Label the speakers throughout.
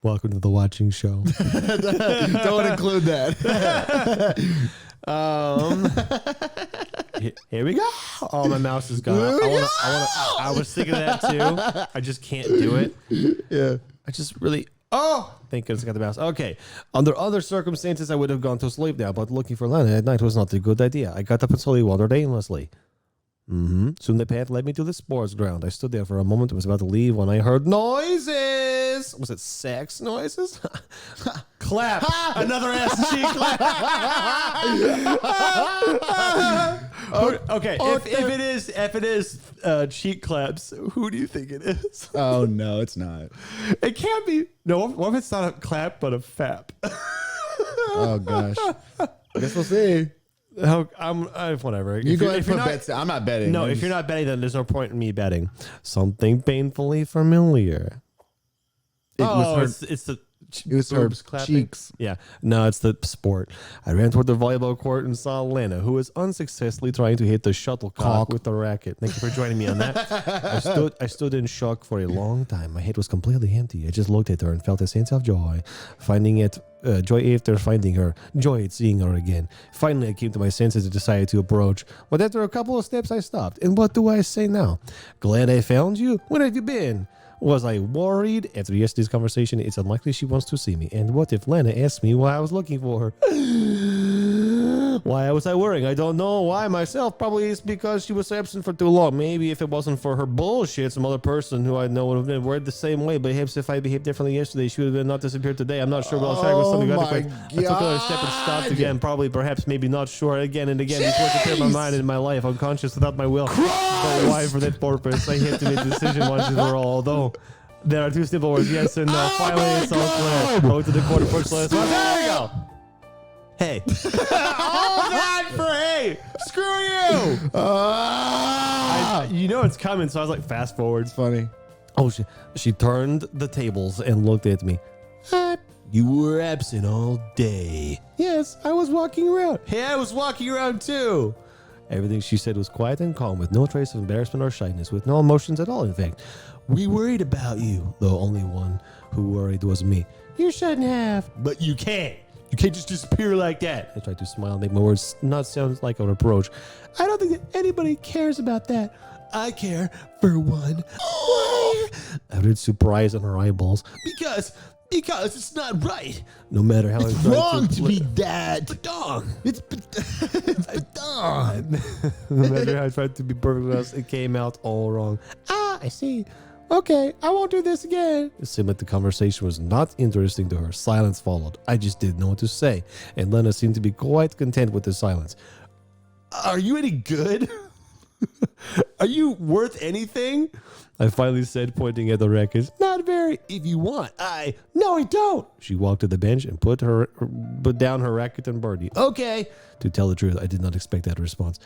Speaker 1: Welcome to the watching show.
Speaker 2: Don't include that.
Speaker 1: Here we go. Oh, my mouse is gone. I was thinking of that too. I just can't do it.
Speaker 2: Yeah.
Speaker 1: I just really. Oh, thank goodness I got the mouse. Okay. Under other circumstances, I would have gone to sleep now, but looking for Lena at night was not a good idea. I got up and slowly wandered aimlessly. Soon the path led me to the sports ground. I stood there for a moment and was about to leave when I heard noises. Was it sex noises? Clap. Another ass cheek clap. Okay. If it is cheek claps, who do you think it is?
Speaker 2: Oh, no, it's not.
Speaker 1: It can't be. No, what if it's not a clap, but a fap?
Speaker 2: Oh, gosh. I guess we'll see.
Speaker 1: Whatever.
Speaker 2: You go ahead and put bets down. I'm not betting.
Speaker 1: No, if you're not betting, then there's no point in me betting. Something painfully familiar.
Speaker 2: It was her cheeks.
Speaker 1: Yeah. No, it's the sport. I ran toward the volleyball court and saw Lena, who was unsuccessfully trying to hit the shuttlecock with the racket. Thank you for joining me on that. I stood in shock for a long time. My head was completely empty. I just looked at her and felt a sense of joy. Joy after finding her. Joy at seeing her again. Finally, I came to my senses and decided to approach. But after a couple of steps, I stopped. And what do I say now? Glad I found you? Where have you been? Was I worried? After yesterday's conversation, it's unlikely she wants to see me. And what if Lena asked me why I was looking for her? Why was I worrying? I don't know why myself. Probably it's because she was absent for too long. Maybe if it wasn't for her bullshit, some other person who I know would have been worried the same way. But perhaps if I behaved differently yesterday, she would have been not disappeared today. I'm not sure. But I was something I took another step and stopped again. Probably, perhaps, maybe not sure. Again and again. These words appear in my mind and in my life, unconscious without my will. But why for that purpose? I had to make a decision once and for all. Although there are two simple words, yes and no. Finally, it's all clear. Go to the quarter first. There we go. Hey. All that for hey. Screw you. You know it's coming, so I was like, fast forward.
Speaker 2: It's funny.
Speaker 1: Oh, she turned the tables and looked at me. You were absent all day. Yes, I was walking around. Hey, I was walking around too. Everything she said was quiet and calm, with no trace of embarrassment or shyness, with no emotions at all, in fact. We worried about you, though only one who worried was me. You shouldn't have. But you can't. You can't just disappear like that. I tried to smile and make my words not sound like a reproach. I don't think that anybody cares about that. I care, for one. Why? I uttered surprise on her eyeballs. Because it's not right. No matter how
Speaker 2: it's wrong to be that.
Speaker 1: It's badong. No matter how I tried to be perfectly honest, it came out all wrong. I see. Okay, I won't do this again. It seemed like the conversation was not interesting to her. Silence followed. I just didn't know what to say, and Lena seemed to be quite content with the silence. Are you any good? Are you worth anything? I finally said, pointing at the records. Not very. If you want, No, I don't. She walked to the bench and put down her racket and birdie. Okay. To tell the truth, I did not expect that response.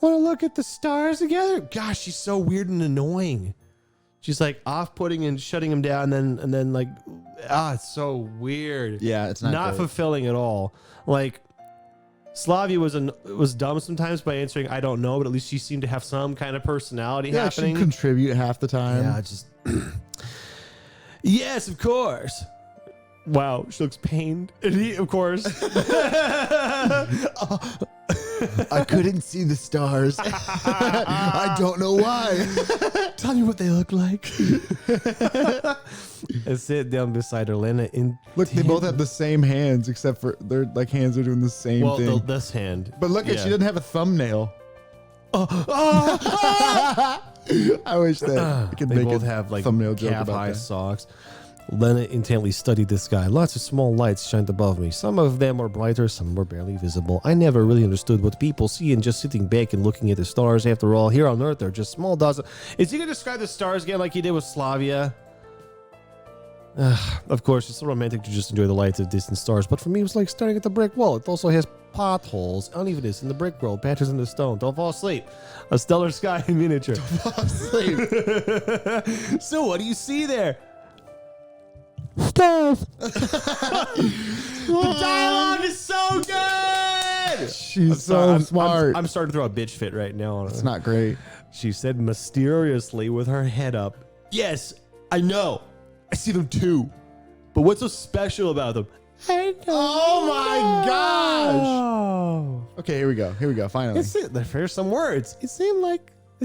Speaker 1: Want to look at the stars together? Gosh, she's so weird and annoying. She's like off-putting and shutting him down, and then like, it's so weird.
Speaker 2: Yeah, it's not
Speaker 1: fulfilling at all. Like, Slavia was dumb sometimes by answering I don't know, but at least she seemed to have some kind of personality happening.
Speaker 2: She contribute half the time.
Speaker 1: Yeah, just yes, of course. Wow, she looks pained. And he, of course.
Speaker 2: I couldn't see the stars. I don't know why.
Speaker 1: Tell me what they look like. I sit down beside her, Lena.
Speaker 2: Look, they both have the same hands, except for their like hands are doing the same thing.
Speaker 1: Well, this hand.
Speaker 2: But look, she doesn't have a thumbnail. I wish that I could make both have like thumbnail joke about
Speaker 1: high
Speaker 2: that.
Speaker 1: Socks. Lena intently studied the sky. Lots of small lights shined above me. Some of them were brighter, some were barely visible. I never really understood what people see in just sitting back and looking at the stars. After all, here on Earth, they're just small dots. Is he going to describe the stars again like he did with Slavia? Of course, it's so romantic to just enjoy the lights of distant stars, but for me, it was like staring at the brick wall. It also has potholes, unevenness in the brick world, patches in the stone. Don't fall asleep. A stellar sky in miniature.
Speaker 2: Don't fall asleep.
Speaker 1: So, what do you see there?
Speaker 2: Stars.
Speaker 1: The dialogue is so good.
Speaker 2: She's so smart.
Speaker 1: I'm starting to throw a bitch fit right now on her.
Speaker 2: It's not great.
Speaker 1: She said mysteriously with her head up, yes, I know. I see them too. But what's so special about them? I don't
Speaker 2: Oh my gosh.
Speaker 1: know.
Speaker 2: Okay, here we go. Finally.
Speaker 1: Here's some words. It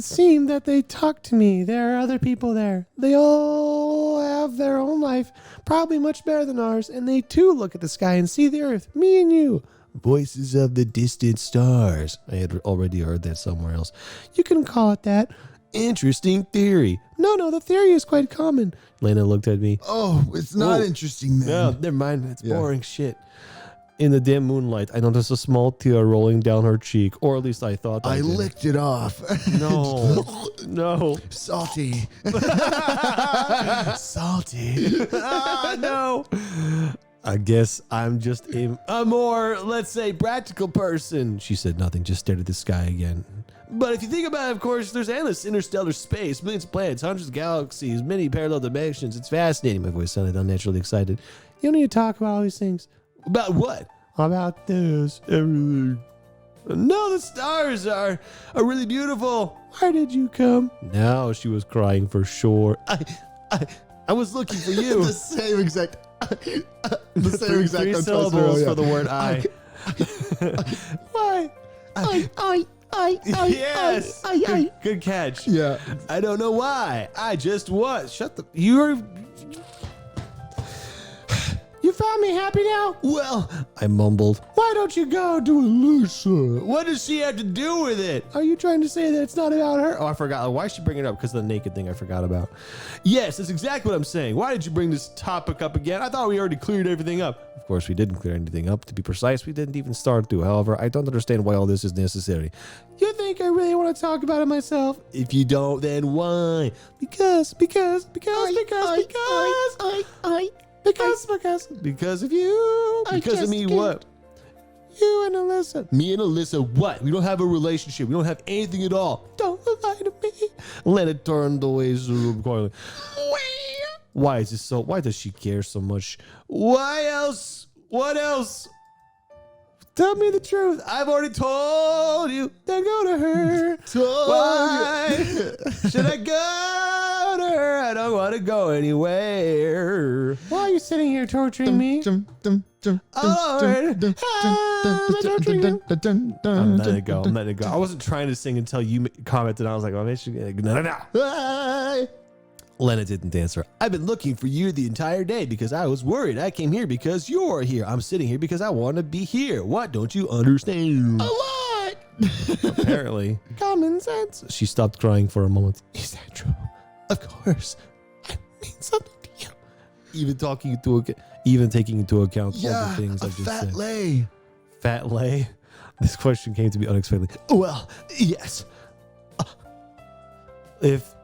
Speaker 1: seemed that they talked to me. There are other people there. They all have their own life, probably much better than ours, and they too look at the sky and see the earth, me and you. Voices of the distant stars. I had already heard that somewhere else. You can call it that. Interesting theory. No, the theory is quite common. Lena looked at me.
Speaker 2: Oh, it's not interesting then.
Speaker 1: No, never mind. It's boring shit. In the dim moonlight, I noticed a small tear rolling down her cheek, or at least I thought I did.
Speaker 2: licked it off.
Speaker 1: No.
Speaker 2: Salty.
Speaker 1: Salty. No. I guess I'm just a more, let's say, practical person. She said nothing, just stared at the sky again. But if you think about it, of course, there's endless interstellar space, millions of planets, hundreds of galaxies, many parallel dimensions. It's fascinating. My voice sounded unnaturally excited. You don't need to talk about all these things. About what? About this. Everything. No, the stars are really beautiful. Why did you come? Now she was crying for sure. I was looking for you.
Speaker 2: The same exact.
Speaker 1: Three syllables for the word I. Why? Yes. Good catch.
Speaker 2: Yeah.
Speaker 1: I don't know why. I just was. Shut the. You found me happy now? Well, I mumbled. Why don't you go to Lisa? What does she have to do with it? Are you trying to say that it's not about her? Oh, I forgot. Why should she bring it up? Because of the naked thing I forgot about. Yes, that's exactly what I'm saying. Why did you bring this topic up again? I thought we already cleared everything up. Of course, we didn't clear anything up. To be precise, we didn't even start to. However, I don't understand why all this is necessary. You think I really want to talk about it myself? If you don't, then why? Because of you. Because of me, what? You and Alyssa. Me and Alyssa, what? We don't have a relationship. We don't have anything at all. Don't lie to me. Lena turned away quietly. Why is this so? Why does she care so much? Why else? What else? Tell me the truth. I've already told you. Then go to her. Why should I go to her? I don't want to go anywhere. Why are you sitting here torturing me? I'm letting it go. I wasn't trying to sing until you commented. I was like, oh, no. Lena didn't answer. I've been looking for you the entire day because I was worried. I came here because you're here. I'm sitting here because I want to be here. What don't you understand? A lot. Apparently. Common sense. She stopped crying for a moment. Is that true? Of course. I mean something to you. Even taking into account all the things I just said. Fat lay? This question came to me unexpectedly. Well, yes. If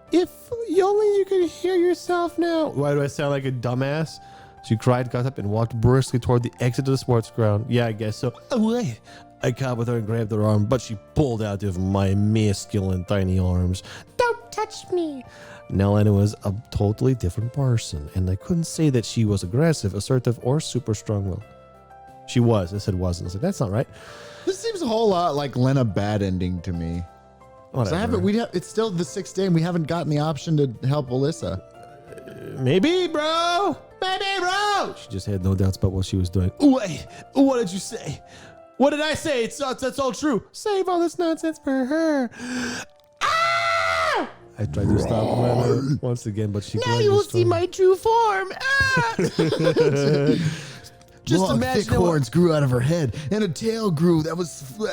Speaker 1: only you could hear yourself now. Why do I sound like a dumbass? She cried, got up, and walked briskly toward the exit of the sports ground. Yeah, I guess so. Away. I caught with her and grabbed her arm, but she pulled out of my masculine tiny arms. Don't touch me. Now Lena was a totally different person, and I couldn't say that she was aggressive, assertive, or super strong-willed. She was. I said wasn't. I was like, that's not right.
Speaker 2: This seems a whole lot like Lena bad ending to me.
Speaker 1: Whatever.
Speaker 2: It's still the 6th day and we haven't gotten the option to help Alyssa.
Speaker 1: Maybe, bro. She just had no doubts about what she was doing. Wait, what did you say? What did I say? That's all true. Save all this nonsense for her. Ah! I tried to stop Lena once again, but she
Speaker 3: now you will see my true form. Ah!
Speaker 2: Just imagine thick horns grew out of her head, and a tail grew that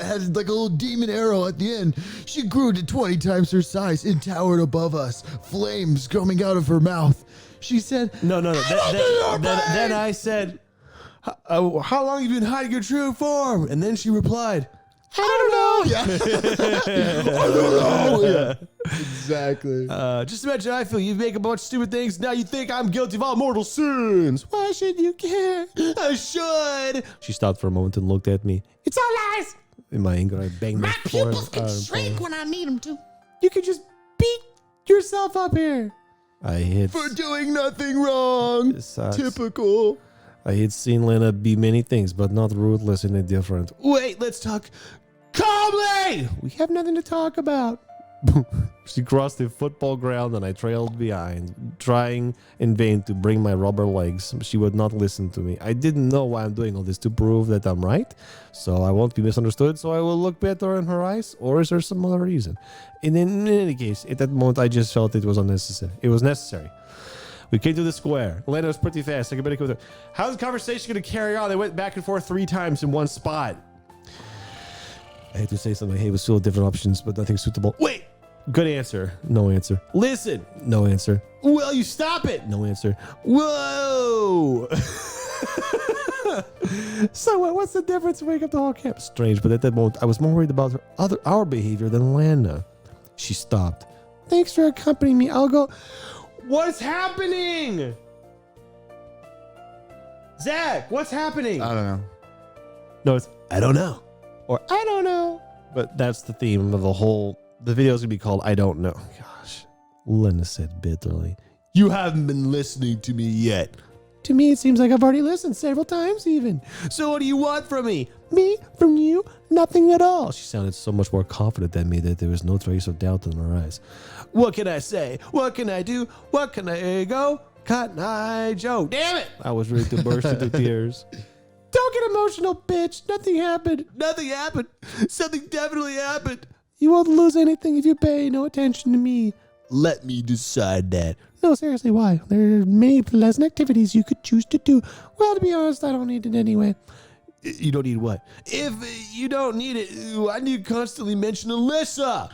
Speaker 2: had like a little demon arrow at the end. She grew to 20 times her size and towered above us, flames coming out of her mouth. She said,
Speaker 1: No. Then I said, how long have you been hiding your true form? And then she replied, I don't know.
Speaker 2: Yeah. I don't know. Yeah. Exactly.
Speaker 1: Just imagine how I feel. You make a bunch of stupid things. Now you think I'm guilty of all mortal sins. Why should you care? I should. She stopped for a moment and looked at me. It's all lies. In my anger, I banged
Speaker 3: my pupils can
Speaker 1: forehead.
Speaker 3: shrink when I need them to.
Speaker 1: You could just beat yourself up here.
Speaker 2: For doing nothing wrong. Typical.
Speaker 1: I had seen Lena be many things, but not ruthless and indifferent. Wait, let's talk calmly. We have nothing to talk about. She crossed the football ground and I trailed behind, trying in vain to bring my rubber legs. She would not listen to me. I didn't know why I'm doing all this to prove that I'm right, so I won't be misunderstood, so I will look better in her eyes, or is there some other reason? And in any case, at that moment, I just felt it was unnecessary. It was necessary. We came to the square. Lena was pretty fast. I could better go there. How's the conversation going to carry on? They went back and forth 3 times in one spot. I hate to say something. Hey, it was full of different options, but nothing suitable. Wait! Good answer. No answer. Listen. No answer. Will you stop it? No answer. Whoa! So what's the difference? Wake up the whole camp. Strange, but at that moment, I was more worried about our behavior than Lena. She stopped. Thanks for accompanying me. I'll go. What's happening? Zach, what's happening?
Speaker 2: I don't know.
Speaker 1: No, it's I don't know. Or I don't know. But that's the theme of the whole. The video's gonna be called I Don't Know. Gosh. Lena said bitterly. You haven't been listening to me yet. To me, it seems like I've already listened several times even. So what do you want from me? Me? From you? Nothing at all. She sounded so much more confident than me that there was no trace of doubt in her eyes. What can I say? What can I do? What can I go? Cotton Eye Joe. Damn it! I was ready to burst into tears. Don't get emotional, bitch. Nothing happened. Nothing happened. Something definitely happened. You won't lose anything if you pay no attention to me. Let me decide that. No, seriously, why? There are many pleasant activities you could choose to do. Well, to be honest, I don't need it anyway. You don't need what? If you don't need it, why do you constantly mention Alyssa?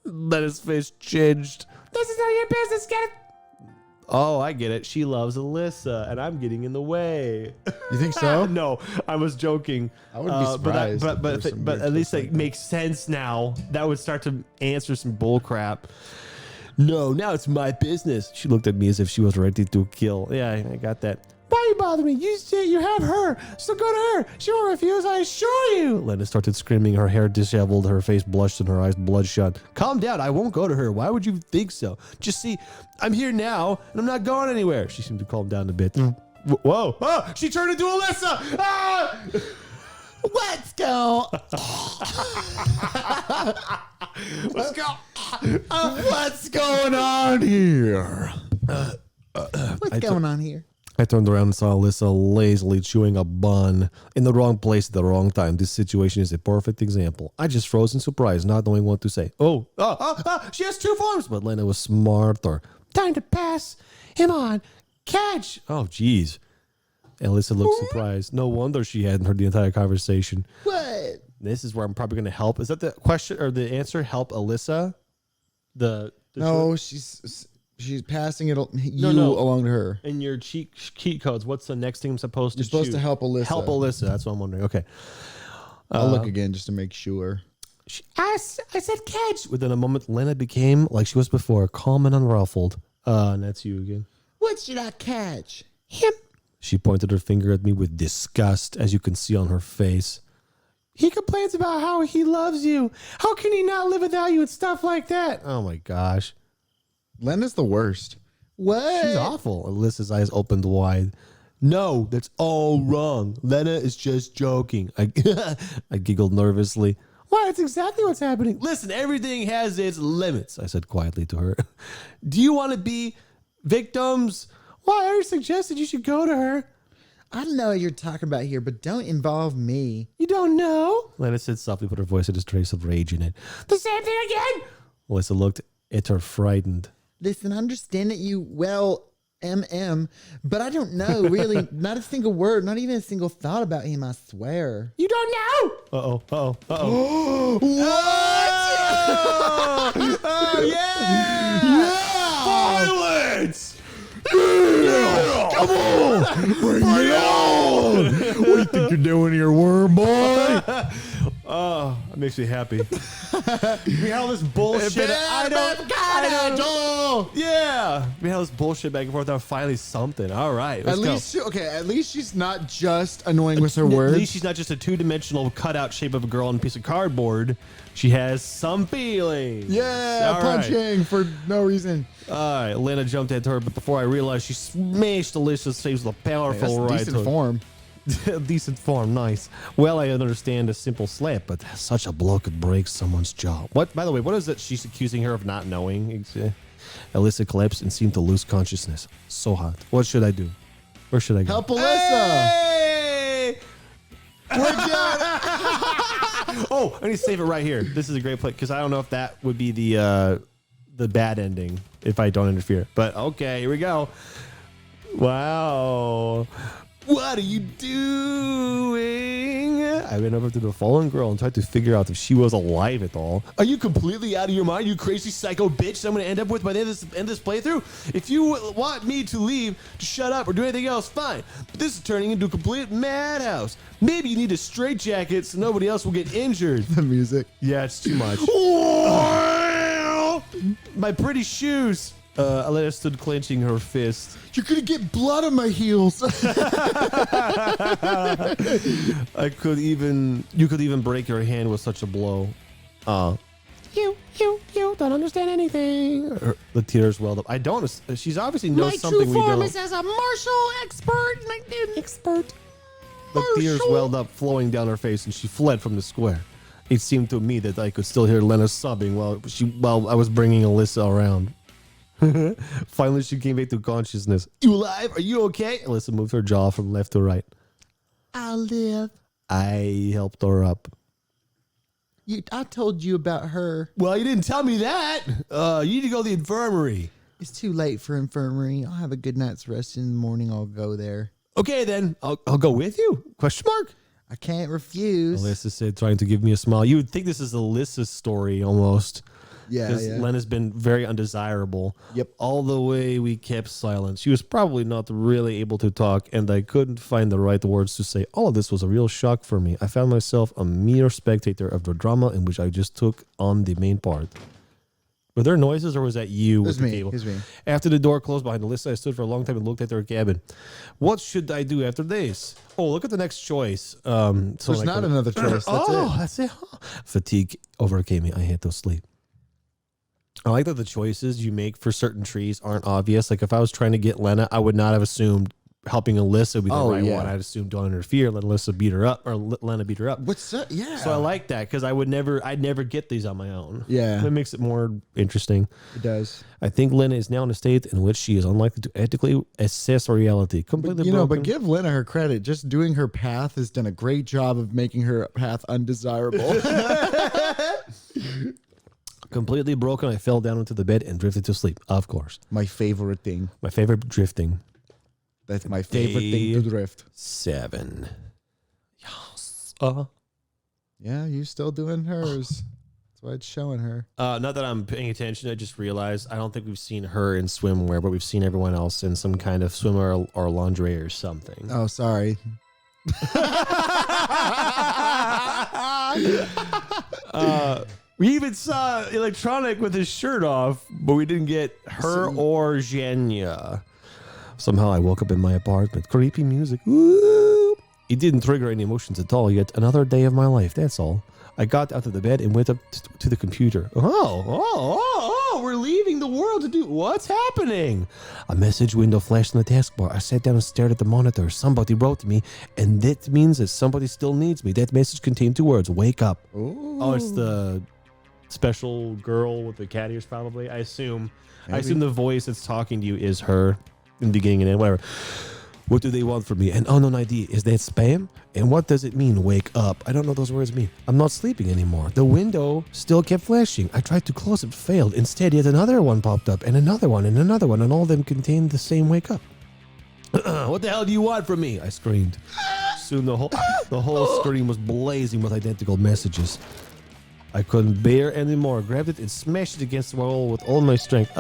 Speaker 1: Then his face changed. This is none of your business, get it? Oh, I get it. She loves Alyssa, and I'm getting in the way.
Speaker 2: You think so?
Speaker 1: No, I was joking.
Speaker 2: I wouldn't be surprised.
Speaker 1: But at least it makes sense now. That would start to answer some bull crap. No, now it's my business. She looked at me as if she was ready to kill. Yeah, I got that. Why you bother me? You say you have her, so go to her. She won't refuse, I assure you. Lena started screaming, her hair disheveled, her face blushed, and her eyes bloodshot. Calm down, I won't go to her. Why would you think so? Just see, I'm here now, and I'm not going anywhere. She seemed to calm down a bit. Whoa, oh, she turned into Alyssa. Ah! Let's go. Let's go.
Speaker 2: What's going on here?
Speaker 3: What's going on here?
Speaker 1: I turned around and saw Alyssa lazily chewing a bun in the wrong place at the wrong time. This situation is a perfect example. I just froze in surprise, not knowing what to say. She has 2 forms. But Lena was smarter. Time to pass him on. Catch. Oh, jeez. Alyssa looked surprised. No wonder she hadn't heard the entire conversation.
Speaker 3: What?
Speaker 1: This is where I'm probably going to help. Is that the question or the answer? Help Alyssa?
Speaker 2: No, she's passing it along to her.
Speaker 1: In your cheat codes, what's the next thing I'm supposed to
Speaker 2: You're supposed to help Alyssa.
Speaker 1: Help Alyssa. That's what I'm wondering. Okay.
Speaker 2: I'll look again just to make sure.
Speaker 1: I said catch. Within a moment, Lena became like she was before, calm and unruffled. And that's you again.
Speaker 3: What should I catch?
Speaker 1: Him. She pointed her finger at me with disgust, as you can see on her face. He complains about how he loves you. How can he not live without you and stuff like that? Oh my gosh.
Speaker 2: Lena's the worst.
Speaker 3: What?
Speaker 1: She's awful. Alyssa's eyes opened wide. No, that's all wrong. Lena is just joking. I giggled nervously. Why, that's exactly what's happening. Listen, everything has its limits, I said quietly to her. Do you want to be victims? Why, I already suggested you should go to her.
Speaker 3: I don't know what you're talking about here, but don't involve me.
Speaker 1: You don't know? Lena said softly, but her voice had a trace of rage in it. The same thing again? Alyssa looked at her frightened.
Speaker 3: Listen, I understand that you, but I don't know, really, not a single word, not even a single thought about him, I swear.
Speaker 1: You don't know? Uh-oh. What? Oh, yeah! Violence!
Speaker 2: Yeah! Come on! Bring it on! What do you think you're doing here, worm boy?
Speaker 1: Oh, that makes me happy. We had all this bullshit. I don't know. Yeah. We had all this bullshit back and forth. Now finally something. All right. Let's go.
Speaker 2: At least she's not just annoying with her words.
Speaker 1: At least she's not just a 2-dimensional cutout shape of a girl on a piece of cardboard. She has some feelings.
Speaker 2: Yeah,
Speaker 1: all
Speaker 2: punching
Speaker 1: right.
Speaker 2: for no reason.
Speaker 1: All right, Lena jumped at her, but before I realized, she smashed Alyssa's face with a powerful right
Speaker 2: Decent
Speaker 1: hook.
Speaker 2: form.
Speaker 1: Decent form, nice. Well, I understand a simple slap, but such a blow could break someone's jaw. What? By the way, what is it she's accusing her of not knowing? Alyssa collapsed and seemed to lose consciousness. So hot. What should I do? Where should I go?
Speaker 2: Help Alyssa.
Speaker 1: Hey! Oh, I need to save it right here. This is a great place because I don't know if that would be the bad ending if I don't interfere. But okay, here we go. Wow. What are you doing? I went over to the fallen girl and tried to figure out if she was alive at all. Are you completely out of your mind, you crazy psycho bitch I'm going to end up with by the end of this playthrough? If you want me to leave, to shut up or do anything else, fine. But this is turning into a complete madhouse. Maybe you need a straitjacket so nobody else will get injured.
Speaker 2: The music.
Speaker 1: Yeah, it's too much. My pretty shoes. Aletta stood clenching her fist.
Speaker 2: You're gonna get blood on my heels.
Speaker 1: You could even break your hand with such a blow. You don't understand anything. The tears welled up. I don't. She's obviously knows something we don't.
Speaker 3: My true form is as a martial expert.
Speaker 1: The tears welled up, flowing down her face, and she fled from the square. It seemed to me that I could still hear Lena sobbing while I was bringing Alyssa around. Finally, she came back to consciousness. You alive? Are you okay? Alyssa moved her jaw from left to right.
Speaker 3: I live.
Speaker 1: I helped her up.
Speaker 3: I told you about her.
Speaker 1: Well, you didn't tell me that. You need to go to the infirmary.
Speaker 3: It's too late for infirmary. I'll have a good night's rest in the morning. I'll go there.
Speaker 1: Okay, then. I'll go with you? Question mark?
Speaker 3: I can't refuse.
Speaker 1: Alyssa said, trying to give me a smile. You would think this is Alyssa's story almost.
Speaker 2: Yeah,
Speaker 1: Because Lena's been very undesirable.
Speaker 2: Yep.
Speaker 1: All the way we kept silent. She was probably not really able to talk, and I couldn't find the right words to say. All of this was a real shock for me. I found myself a mere spectator of the drama in which I just took on the main part. Were there noises, or was that you with the table?
Speaker 2: It was me.
Speaker 1: After the door closed behind Alyssa, I stood for a long time and looked at her cabin. What should I do after this? Oh, look at the next choice.
Speaker 2: There's not another choice.
Speaker 1: That's it. Fatigue overcame me. I had to sleep. I like that the choices you make for certain trees aren't obvious. Like if I was trying to get Lena, I would not have assumed helping Alyssa would be the right one. I'd assume don't interfere, let Alyssa beat her up, or Lena beat her up.
Speaker 2: What's that? Yeah.
Speaker 1: So I like that because I'd never get these on my own.
Speaker 2: Yeah.
Speaker 1: That makes it more interesting.
Speaker 2: It does.
Speaker 1: I think Lena is now in a state in which she is unlikely to ethically assess reality. Completely broken.
Speaker 2: But give Lena her credit. Just doing her path has done a great job of making her path undesirable.
Speaker 1: Completely broken, I fell down into the bed and drifted to sleep. Of course.
Speaker 2: My favorite thing.
Speaker 1: My favorite drifting.
Speaker 2: That's my favorite thing to drift.
Speaker 1: 7. Yes.
Speaker 2: Yeah, you still doing hers. That's why it's showing her.
Speaker 1: Not that I'm paying attention. I just realized I don't think we've seen her in swimwear, but we've seen everyone else in some kind of swimwear or lingerie or something.
Speaker 2: Oh, sorry.
Speaker 1: We even saw Electronic with his shirt off, but we didn't get her or Zhenya. Somehow I woke up in my apartment. Creepy music. Woo! It didn't trigger any emotions at all. Yet another day of my life. That's all. I got out of the bed and went up to the computer. We're leaving the world to do... What's happening? A message window flashed on the taskbar. I sat down and stared at the monitor. Somebody wrote to me, and that means that somebody still needs me. That message contained 2 words. Wake up.
Speaker 2: Ooh.
Speaker 1: Oh, it's the special girl with the cat ears, probably. I assume.
Speaker 2: Maybe.
Speaker 1: I assume the voice that's talking to you is her in the beginning and end, whatever. What do they want from me? An unknown ID. Is that spam? And what does it mean, wake up? I don't know what those words mean. I'm not sleeping anymore. The window still kept flashing. I tried to close it, failed. Instead, yet another one popped up, and another one, and another one, and all of them contained the same wake up. What the hell do you want from me? I screamed. Soon the whole screen was blazing with identical messages. I couldn't bear anymore. Grabbed it and smashed it against the wall with all my strength.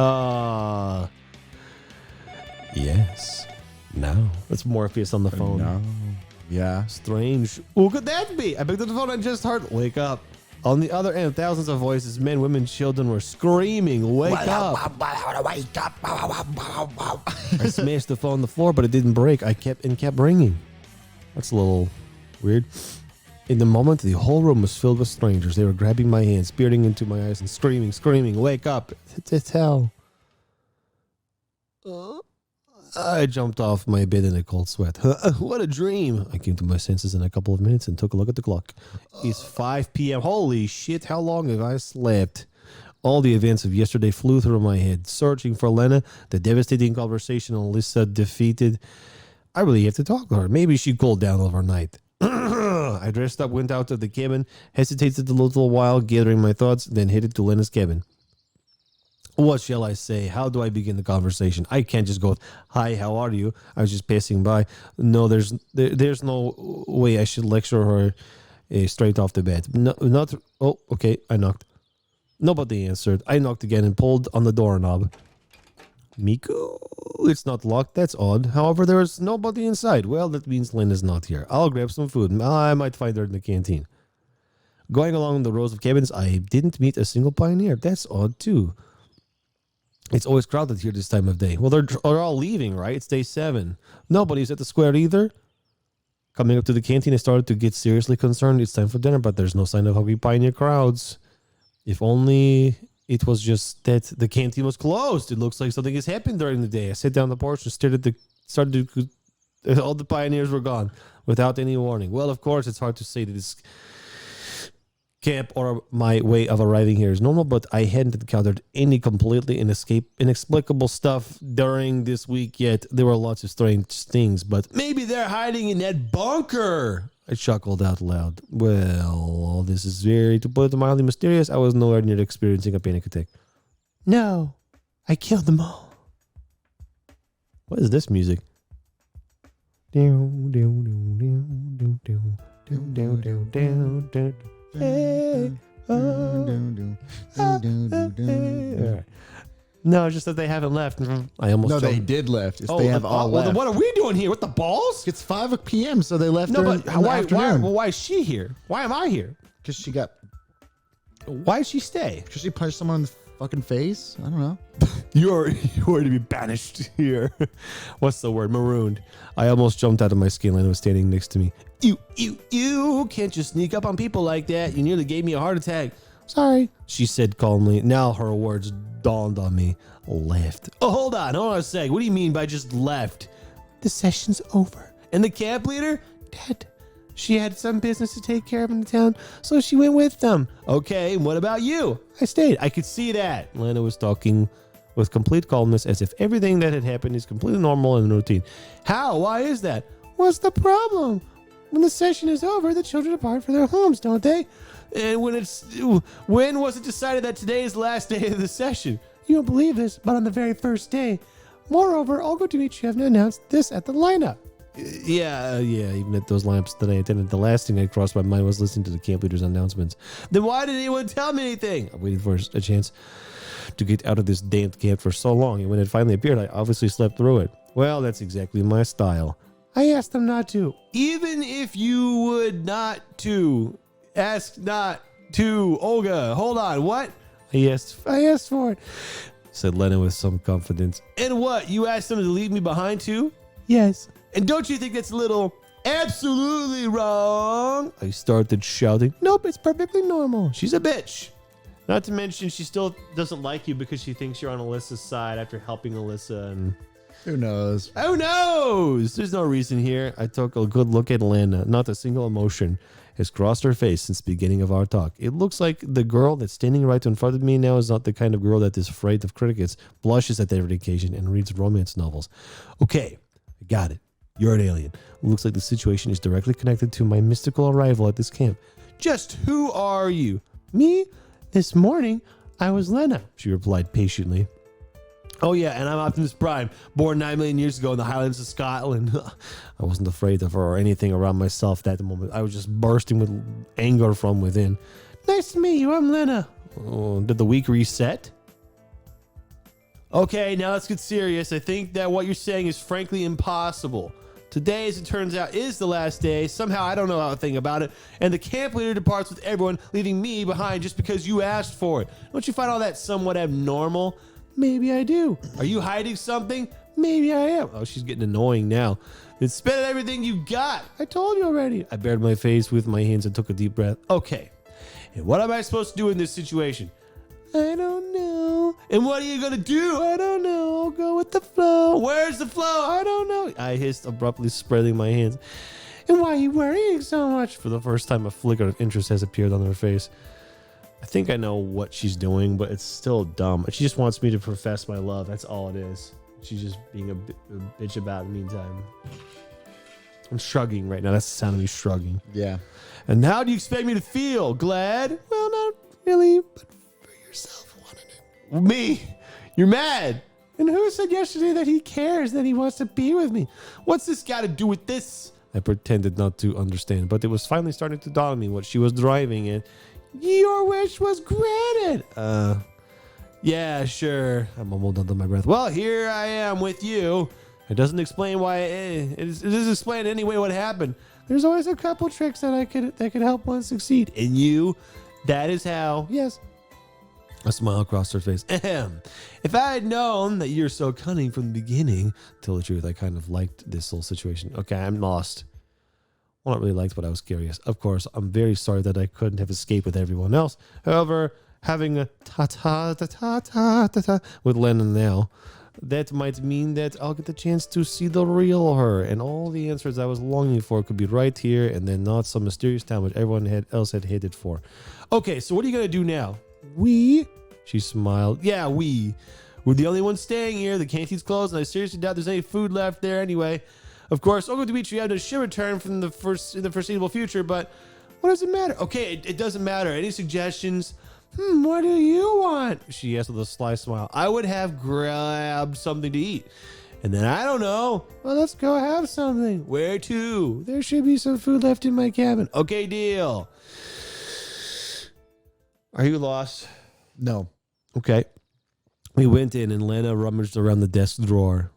Speaker 1: Yes. Now. That's Morpheus on the phone.
Speaker 2: No. Yeah.
Speaker 1: Strange. Who could that be? I picked up the phone and just heard, wake up. On the other end, thousands of voices, men, women, children were screaming, wake up.
Speaker 3: Wake up.
Speaker 1: I smashed the phone on the floor, but it didn't break. I kept ringing. That's a little weird. In the moment, the whole room was filled with strangers. They were grabbing my hands, peering into my eyes, and screaming, wake up. It's hell. I jumped off my bed in a cold sweat. What a dream. I came to my senses in a couple of minutes and took a look at the clock. It's 5 p.m. Holy shit, how long have I slept? All the events of yesterday flew through my head. Searching for Lena, the devastating conversation Alyssa defeated. I really have to talk to her. Maybe she cooled down overnight. I dressed up, went out to the cabin, hesitated a little while, gathering my thoughts, then headed to Lena's cabin. What shall I say? How do I begin the conversation? I can't just go, "Hi, how are you?" I was just passing by. No, there's no way I should lecture her straight off the bat. No, not. Oh, okay. I knocked. Nobody answered. I knocked again and pulled on the doorknob. Miku? It's not locked. That's odd. However, there is nobody inside. Well, that means Lena's not here. I'll grab some food. I might find her in the canteen. Going along the rows of cabins, I didn't meet a single pioneer. That's odd, too. It's always crowded here this time of day. Well, they're all leaving, right? It's day 7. Nobody's at the square either. Coming up to the canteen, I started to get seriously concerned. It's time for dinner, but there's no sign of hungry pioneer crowds. If only it was just that the canteen was closed. It looks like something has happened during the day. I sat down on the porch and stared at all the pioneers were gone without any warning. Well, of course, it's hard to say that this camp or my way of arriving here is normal, but I hadn't encountered any completely inexplicable stuff during this week yet. There were lots of strange things, but maybe they're hiding in that bunker. I chuckled out loud. Well, all this is to put it mildly, mysterious. I was nowhere near experiencing a panic attack. No, I killed them all. What is this music? Hey. No, just that they haven't left. I almost
Speaker 2: No, they did left. They have all left.
Speaker 1: Then what are we doing here with the balls?
Speaker 2: It's 5 p.m., so they left.
Speaker 1: No,
Speaker 2: but
Speaker 1: why is she here? Why am I here?
Speaker 2: Because she got.
Speaker 1: Why did she stay?
Speaker 2: Because she punched someone in the fucking face. I don't know.
Speaker 1: You're to be banished here. What's the word? Marooned. I almost jumped out of my skin. Lena was standing next to me. You can't just sneak up on people like that. You nearly gave me a heart attack. Sorry, she said calmly. Now her words dawned on me. Left. Oh, hold on a sec. What do you mean by just left? The session's over. And the camp leader? Dead. She had some business to take care of in the town, so she went with them. Okay, and what about you? I stayed. I could see that. Lena was talking with complete calmness as if everything that had happened is completely normal and routine. How? Why is that? What's the problem? When the session is over, the children depart for their homes, don't they? And when was it decided that today is the last day of the session? You won't believe this, but on the very first day. Moreover, Olga Dmitrievna announced this at the lineup. Yeah, even at those lamps that I attended, the last thing that crossed my mind was listening to the camp leader's announcements. Then why didn't anyone tell me anything? I waited for a chance to get out of this damned camp for so long, and when it finally appeared, I obviously slept through it. Well, that's exactly my style. I asked them not to. Even if you would not to. Ask not to. Olga, hold on, what? I asked for it, said Lena with some confidence. And what, you asked them to leave me behind too? Yes. And don't you think that's a little absolutely wrong? I started shouting. Nope, it's perfectly normal. She's a bitch. Not to mention she still doesn't like you because she thinks you're on Alyssa's side after helping Alyssa and...
Speaker 2: Who knows?
Speaker 1: Who knows? There's no reason here. I took a good look at Lena. Not a single emotion has crossed her face since the beginning of our talk. It looks like the girl that's standing right in front of me now is not the kind of girl that is afraid of crickets, blushes at every occasion, and reads romance novels. Okay, I got it. You're an alien. It looks like the situation is directly connected to my mystical arrival at this camp. Just who are you? Me? This morning, I was Lena, she replied patiently. Oh yeah, and I'm Optimus Prime, born 9 million years ago in the Highlands of Scotland. I wasn't afraid of her or anything around myself at the moment. I was just bursting with anger from within. Nice to meet you, I'm Lena. Oh, did the week reset? Okay, now let's get serious. I think that what you're saying is frankly impossible. Today, as it turns out, is the last day. Somehow, I don't know a thing about it. And the camp leader departs with everyone, leaving me behind just because you asked for it. Don't you find all that somewhat abnormal? Maybe I do. Are you hiding something? Maybe I am. Oh, she's getting annoying now. Then spend everything you got. I told you already. I bared my face with my hands and took a deep breath. Okay. And what am I supposed to do in this situation? I don't know. well, and what are you gonna do? I don't know. I'll go with the flow. Where's the flow? I don't know. I hissed, abruptly spreading my hands. And why are you worrying so much? For the first time, a flicker of interest has appeared on her face. I think I know what she's doing, but it's still dumb. She just wants me to profess my love. That's all it is. She's just being a bitch about it in the meantime. I'm shrugging right now. That's the sound of me shrugging.
Speaker 3: Yeah.
Speaker 1: And how do you expect me to feel? Glad? Well, not really, but for yourself wanting it. Me? You're mad. And who said yesterday that he cares, that he wants to be with me? What's this got to do with this? I pretended not to understand, but it was finally starting to dawn on me what she was driving at. Your wish was granted. Yeah, sure. I mumbled under my breath. Well, here I am with you. It doesn't explain why. It doesn't explain anyway what happened. There's always a couple tricks that could help one succeed. And you, that is how. Yes. A smile crossed her face. Ahem. If I had known that you're so cunning from the beginning, to tell the truth, I kind of liked this whole situation. Okay, I'm lost. Well, not really liked, but I was curious. Of course, I'm very sorry that I couldn't have escaped with everyone else. However, having a ta-ta with Lena now, that might mean that I'll get the chance to see the real her, and all the answers I was longing for could be right here, and then not some mysterious town which everyone else had headed for. Okay, so what are you going to do now? We? She smiled. Yeah, we. We're the only ones staying here. The canteen's closed, and I seriously doubt there's any food left there anyway. Of course, Uncle Dimitri had should return from in the foreseeable future, but what does it matter? Okay, it doesn't matter. Any suggestions? What do you want? She asked with a sly smile. I would have grabbed something to eat. And then, I don't know. Well, let's go have something. Where to? There should be some food left in my cabin. Okay, deal. Are you lost?
Speaker 3: No.
Speaker 1: Okay. We went in and Lena rummaged around the desk drawer.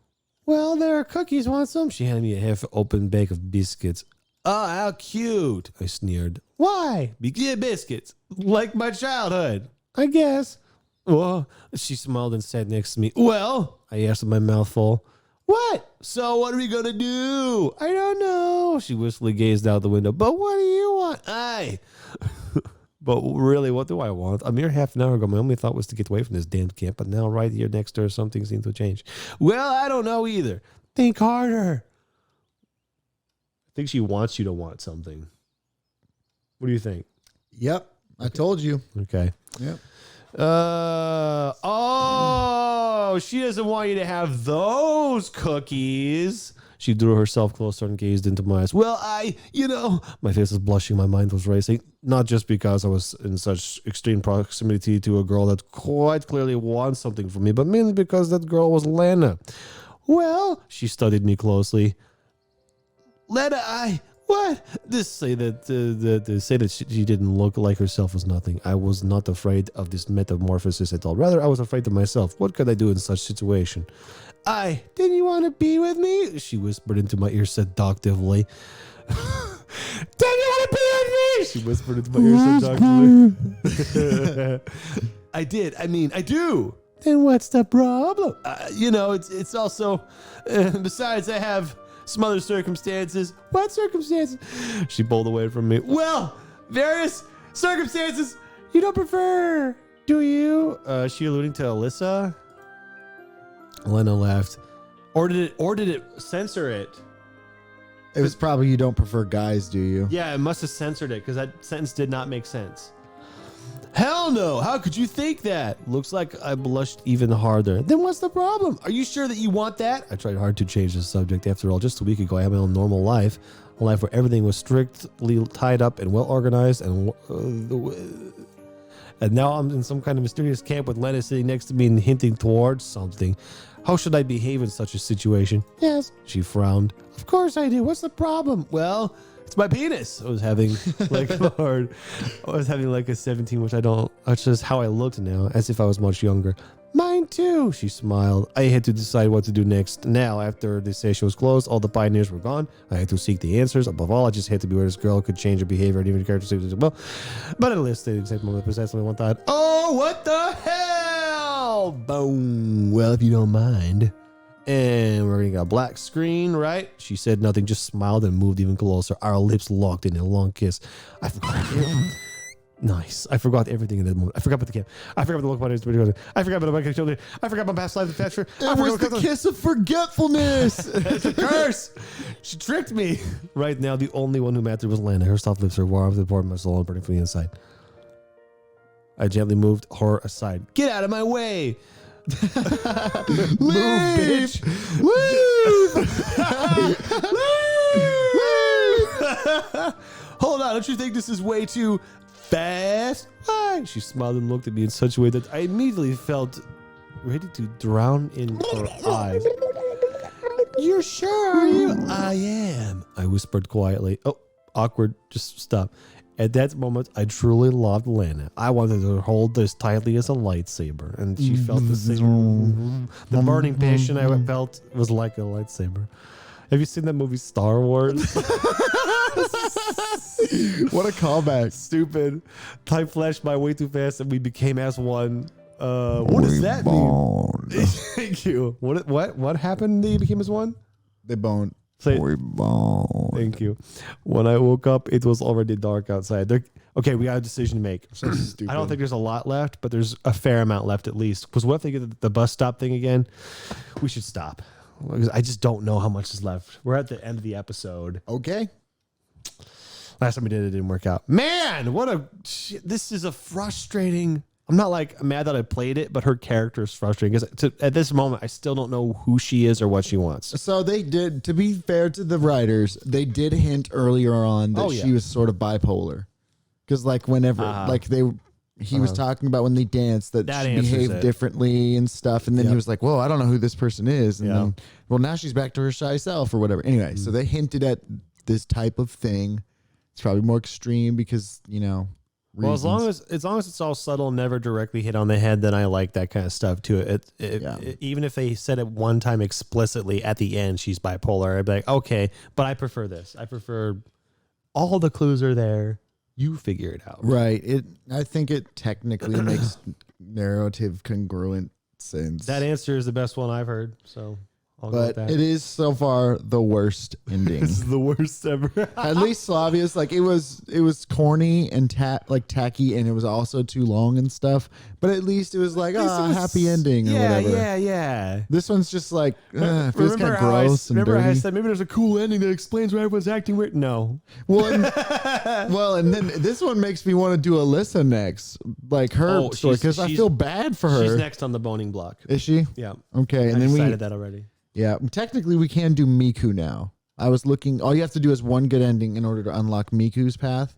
Speaker 1: Well, there are cookies. Want some? She handed me a half-open bag of biscuits. Oh, how cute. I sneered. Why? Because biscuits. Like my childhood. I guess. Well, she smiled and sat next to me. Well, I asked with my mouth full. What? So what are we going to do? I don't know. She wistfully gazed out the window. But what do you want? But really, what do I want? A mere half an hour ago, my only thought was to get away from this damn camp, but now right here next to her, something seemed to change. Well, I don't know either. Think harder. I think she wants you to want something. What do you think?
Speaker 3: Yep. I told you.
Speaker 1: Okay.
Speaker 3: Yep.
Speaker 1: She doesn't want you to have those cookies. She drew herself closer and gazed into my eyes. Well, my face was blushing, my mind was racing. Not just because I was in such extreme proximity to a girl that quite clearly wants something from me, but mainly because that girl was Lena. Well, she studied me closely. Lena, what? Say that she didn't look like herself was nothing. I was not afraid of this metamorphosis at all. Rather, I was afraid of myself. What could I do in such situation? Didn't you want to be with me? She whispered into my ear seductively. Didn't you want to be with me? She whispered into my ear seductively. I did. I do. Then what's the problem? It's also, besides I have some other circumstances. What circumstances? She pulled away from me. Well, various circumstances you don't prefer, do you? She alluding to Alyssa? Lena laughed. Or did it censor it?
Speaker 3: It was probably you don't prefer guys, do you?
Speaker 1: Yeah, it must have censored it because that sentence did not make sense. Hell no. How could you think that? Looks like I blushed even harder. Then what's the problem? Are you sure that you want that? I tried hard to change the subject. After all, just a week ago, I had my own normal life. A life where everything was strictly tied up and well organized. And now I'm in some kind of mysterious camp with Lena sitting next to me and hinting towards something. How should I behave in such a situation? Yes. She frowned. Of course I do. What's the problem? Well, it's my penis. I was having like a 17, which that's just how I looked now, as if I was much younger. Mine too, she smiled. I had to decide what to do next. Now, after the session was closed, all the pioneers were gone. I had to seek the answers. Above all, I just had to be where this girl could change her behavior and even characteristics as well. But at least they exact moment precisely one thought. Oh, what the hell? Boom. Well, if you don't mind. And we're getting a black screen, right? She said nothing, just smiled and moved even closer. Our lips locked in a long kiss. I forgot. Nice. I forgot everything in that moment. I forgot about the camp. I forgot about the look about it. I forgot about my children. I forgot about past life and past.
Speaker 2: It was the kiss of forgetfulness.
Speaker 1: It's a curse. She tricked me. Right now, the only one who mattered was Lena. Her soft lips are warm to the part of my soul and burning from the inside. I gently moved her aside. Get out of my way.
Speaker 2: Leave,
Speaker 1: Move, bitch.
Speaker 2: Leave.
Speaker 1: Hold on, don't you think this is way too fast? Why? She smiled and looked at me in such a way that I immediately felt ready to drown in her eyes. You're sure, are you? I am, I whispered quietly. Oh, awkward. Just stop. At that moment, I truly loved Lena. I wanted to hold this tightly as a lightsaber, and she felt the same. The burning passion I felt was like a lightsaber. Have you seen that movie Star Wars?
Speaker 2: What a callback.
Speaker 1: Stupid. Time flashed by way too fast, and we became as one. What does that mean? Thank you. What happened? They became as one.
Speaker 2: They boned.
Speaker 1: Say,
Speaker 2: We boned.
Speaker 1: thank you. When I woke up, it was already dark outside. Okay, we got a decision to make.
Speaker 2: So stupid.
Speaker 1: I don't think there's a lot left, but there's a fair amount left at least. Because what if they get the bus stop thing again? We should stop. Because I just don't know how much is left. We're at the end of the episode.
Speaker 2: Okay.
Speaker 1: Last time we did it, didn't work out. Man, this is a frustrating. I'm not like mad that I played it, but her character is frustrating because at this moment, I still don't know who she is or what she wants.
Speaker 2: So they did, to be fair to the writers, they did hint earlier on that she was sort of bipolar. Because like whenever, he was talking about when they danced that she behaved
Speaker 1: it.
Speaker 2: differently and stuff. And then he was like, whoa, I don't know who this person is. And then, well, now she's back to her shy self or whatever. Anyway, so they hinted at this type of thing. It's probably more extreme because, reasons.
Speaker 1: Well, as long as it's all subtle and never directly hit on the head, then I like that kind of stuff too. Even if they said it one time explicitly at the end, she's bipolar, I'd be like, okay, but I prefer this. I prefer all the clues are there. You figure it out.
Speaker 2: Right. I think it technically makes narrative congruent sense.
Speaker 1: That answer is the best one I've heard. So I'll go with
Speaker 2: But
Speaker 1: that.
Speaker 2: it is so far the worst ending.
Speaker 1: This is the worst ever.
Speaker 2: At least Slavia's like it was corny and tacky, and it was also too long and stuff. But at least it was like a happy ending or whatever.
Speaker 1: Yeah.
Speaker 2: This one's just like feels kind of gross and
Speaker 1: remember
Speaker 2: dirty.
Speaker 1: how I said maybe there's a cool ending that explains why everyone's acting weird? No.
Speaker 2: Well, and then this one makes me want to do Alyssa next, like her story, because I feel bad for her.
Speaker 1: She's next on the boning block.
Speaker 2: Is she?
Speaker 1: Yeah.
Speaker 2: Okay, and
Speaker 1: I
Speaker 2: then
Speaker 1: decided that already.
Speaker 2: Yeah, technically we can do Miku now. I was looking. All you have to do is one good ending in order to unlock Miku's path.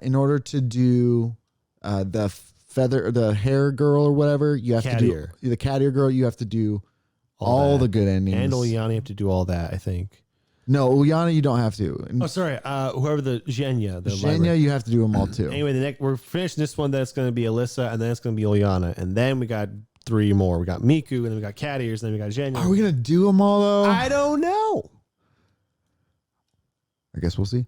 Speaker 2: In order to do the hair girl or whatever, you have to do the cat ear girl. You have to do all the good endings.
Speaker 1: And Uliana have to do all that, I think.
Speaker 2: No, Uliana, you don't have to.
Speaker 1: Oh, sorry. Whoever the Zhenya.
Speaker 2: Zhenya, you have to do them all too.
Speaker 1: Anyway, we're finishing this one. That's going to be Alyssa, and then it's going to be Uliana, and then we got 3 more. We got Miku, and then we got cat ears, and then we got Zhenya.
Speaker 2: Are we gonna do them all though?
Speaker 1: I don't know.
Speaker 2: I guess we'll see.